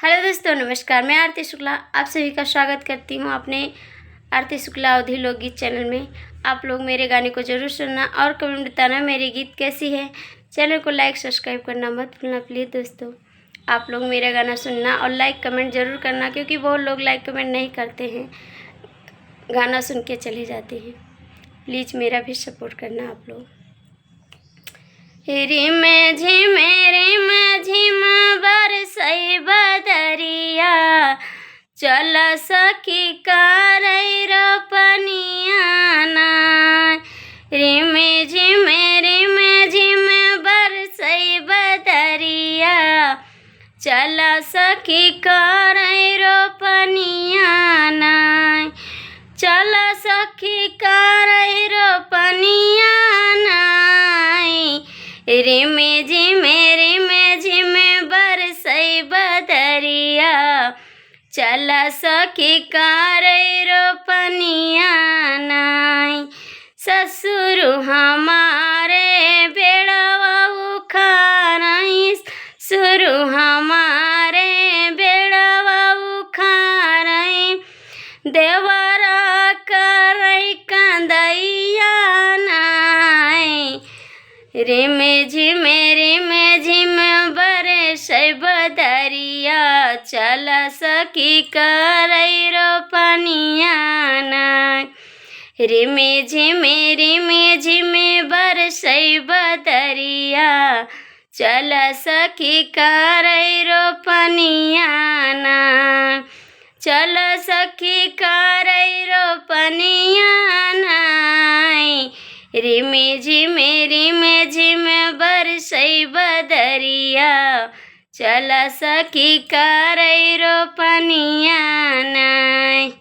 Hello दोस्तों, नमस्कार। मैं आरती शुक्ला आप सभी का स्वागत करती हूँ अपने आरती शुक्ला अवधी लोकगीत चैनल में। आप लोग मेरे गाने को ज़रूर सुनना और कमेंट बताना मेरे गीत कैसी है। चैनल को लाइक सब्सक्राइब करना मत भूलना प्लीज़ दोस्तों। आप लोग मेरा गाना सुनना और लाइक कमेंट ज़रूर करना, क्योंकि बहुत लोग लाइक कमेंट नहीं करते हैं, गाना सुन के चले जाते हैं। प्लीज़ मेरा भी सपोर्ट करना आप लोग। रिम झिम बरसई बदरिया, चल सखी करई रोपनिया ना। रिम झिम बरसई बदरिया, चल सखी करई रोपनिया ना। चल सखी करई रोपनिया ना। रिम झिम बरसई बदरिया, चल सखी करई रोपनिया नाई। ससुर हमारे बेड़वा उखारई, ससुर हमारे बेड़वा उखारई, देवरा करई कंदैया नाई। रिम झिम बरसई बदरिया, चल सखी करई रोपनिया नाई। रिम झिम बरसई बदरिया, चल सखी करई रोपनिया नाई। चल सखी करई रोपनिया नाई। रिम झिम बरसई बदरिया, चल सखी करई रोपनिया